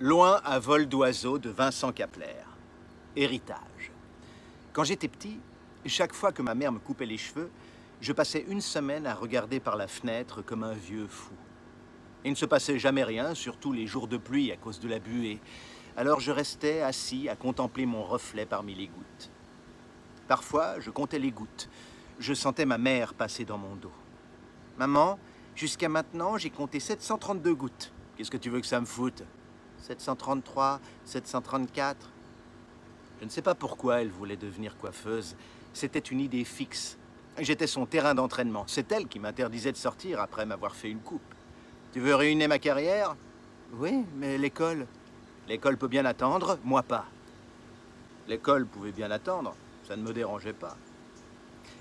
Loin à vol d'oiseau de Vincent Capler. Héritage. Quand j'étais petit, chaque fois que ma mère me coupait les cheveux, je passais une semaine à regarder par la fenêtre comme un vieux fou. Il ne se passait jamais rien, surtout les jours de pluie à cause de la buée. Alors je restais assis à contempler mon reflet parmi les gouttes. Parfois, je comptais les gouttes. Je sentais ma mère passer dans mon dos. Maman, jusqu'à maintenant, j'ai compté 732 gouttes. Qu'est-ce que tu veux que ça me foute? 733, 734. Je ne sais pas pourquoi elle voulait devenir coiffeuse. C'était une idée fixe. J'étais son terrain d'entraînement. C'est elle qui m'interdisait de sortir après m'avoir fait une coupe. Tu veux ruiner ma carrière? Oui, mais l'école. L'école peut bien attendre, moi pas. L'école pouvait bien attendre, ça ne me dérangeait pas.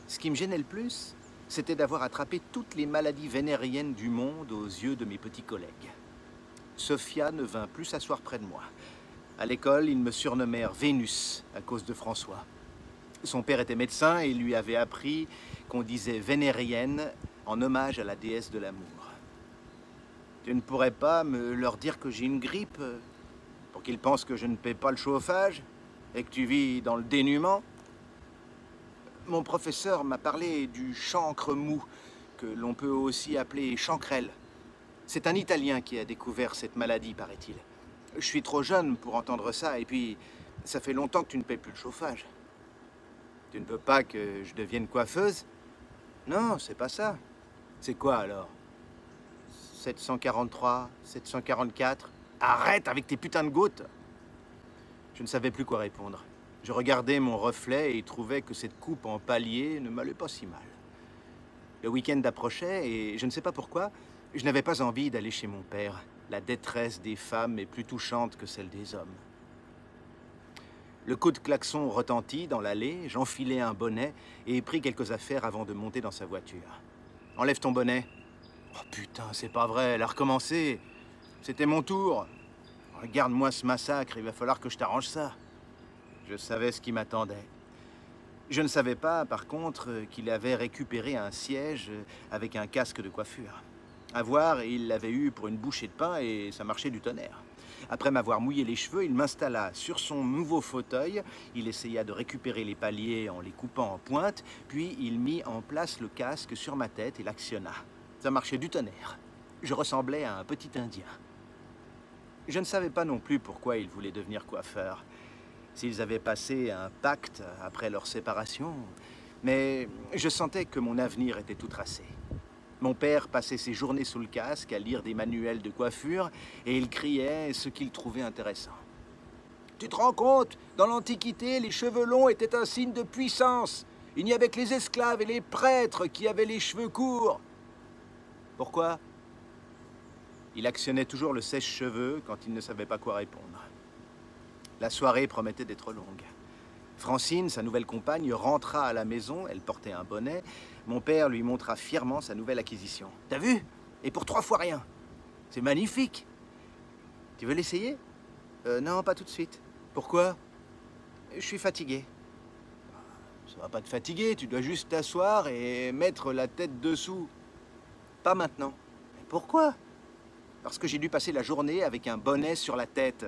Ce qui me gênait le plus, c'était d'avoir attrapé toutes les maladies vénériennes du monde aux yeux de mes petits collègues. Sophia ne vint plus s'asseoir près de moi. À l'école, ils me surnommèrent Vénus à cause de François. Son père était médecin et lui avait appris qu'on disait vénérienne en hommage à la déesse de l'amour. Tu ne pourrais pas me leur dire que j'ai une grippe pour qu'ils pensent que je ne paie pas le chauffage et que tu vis dans le dénuement? Mon professeur m'a parlé du chancre mou, que l'on peut aussi appeler chancrelle. C'est un Italien qui a découvert cette maladie, paraît-il. Je suis trop jeune pour entendre ça, et puis ça fait longtemps que tu ne paies plus le chauffage. Tu ne veux pas que je devienne coiffeuse? Non, c'est pas ça. C'est quoi alors? 743, 744. Arrête avec tes putains de gouttes! Je ne savais plus quoi répondre. Je regardais mon reflet et trouvais que cette coupe en palier ne m'allait pas si mal. Le week-end approchait et je ne sais pas pourquoi, je n'avais pas envie d'aller chez mon père. La détresse des femmes est plus touchante que celle des hommes. Le coup de klaxon retentit dans l'allée, j'enfilai un bonnet et pris quelques affaires avant de monter dans sa voiture. Enlève ton bonnet. Oh putain, c'est pas vrai, elle a recommencé. C'était mon tour. Regarde-moi ce massacre, il va falloir que je t'arrange ça. Je savais ce qui m'attendait. Je ne savais pas, par contre, qu'il avait récupéré un siège avec un casque de coiffure. À voir, il l'avait eu pour une bouchée de pain et ça marchait du tonnerre. Après m'avoir mouillé les cheveux, il m'installa sur son nouveau fauteuil. Il essaya de récupérer les paliers en les coupant en pointe, puis il mit en place le casque sur ma tête et l'actionna. Ça marchait du tonnerre. Je ressemblais à un petit Indien. Je ne savais pas non plus pourquoi il voulait devenir coiffeur. S'ils avaient passé un pacte après leur séparation, mais je sentais que mon avenir était tout tracé. Mon père passait ses journées sous le casque à lire des manuels de coiffure et il criait ce qu'il trouvait intéressant. Tu te rends compte? Dans l'Antiquité, les cheveux longs étaient un signe de puissance. Il n'y avait que les esclaves et les prêtres qui avaient les cheveux courts. Pourquoi? Il actionnait toujours le sèche-cheveux quand il ne savait pas quoi répondre. La soirée promettait d'être longue. Francine, sa nouvelle compagne, rentra à la maison, elle portait un bonnet. Mon père lui montra fièrement sa nouvelle acquisition. T'as vu? Et pour 3 fois rien. C'est magnifique. Tu veux l'essayer? Non, pas tout de suite. Pourquoi? Je suis fatigué. Ça va pas te fatiguer, tu dois juste t'asseoir et mettre la tête dessous. Pas maintenant. Mais pourquoi? Parce que j'ai dû passer la journée avec un bonnet sur la tête.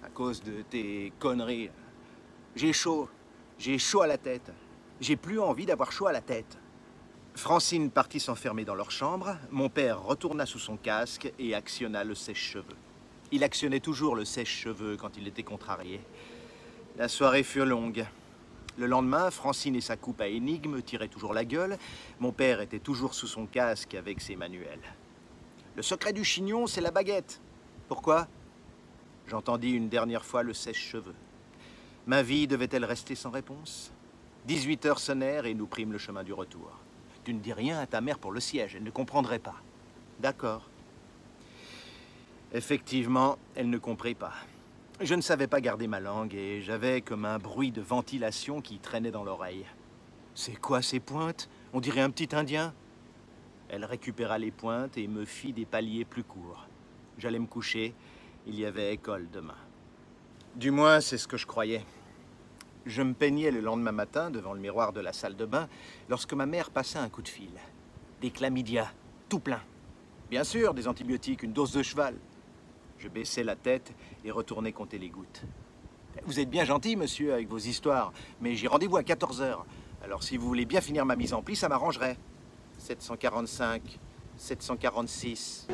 À cause de tes conneries. J'ai chaud à la tête. J'ai plus envie d'avoir chaud à la tête. Francine partit s'enfermer dans leur chambre. Mon père retourna sous son casque et actionna le sèche-cheveux. Il actionnait toujours le sèche-cheveux quand il était contrarié. La soirée fut longue. Le lendemain, Francine et sa coupe à énigmes tiraient toujours la gueule. Mon père était toujours sous son casque avec ses manuels. Le secret du chignon, c'est la baguette. Pourquoi? J'entendis une dernière fois le sèche-cheveux. Ma vie devait-elle rester sans réponse? 18 heures sonnèrent et nous prîmes le chemin du retour. Tu ne dis rien à ta mère pour le siège, elle ne comprendrait pas. D'accord. Effectivement, elle ne comprit pas. Je ne savais pas garder ma langue et j'avais comme un bruit de ventilation qui traînait dans l'oreille. C'est quoi ces pointes? On dirait un petit Indien. Elle récupéra les pointes et me fit des paliers plus courts. J'allais me coucher. Il y avait école demain. Du moins, c'est ce que je croyais. Je me peignais le lendemain matin devant le miroir de la salle de bain lorsque ma mère passa un coup de fil. Des chlamydia, tout plein. Bien sûr, des antibiotiques, une dose de cheval. Je baissai la tête et retournai compter les gouttes. Vous êtes bien gentil, monsieur, avec vos histoires, mais j'ai rendez-vous à 14 h. Alors si vous voulez bien finir ma mise en pli, ça m'arrangerait. 745, 746...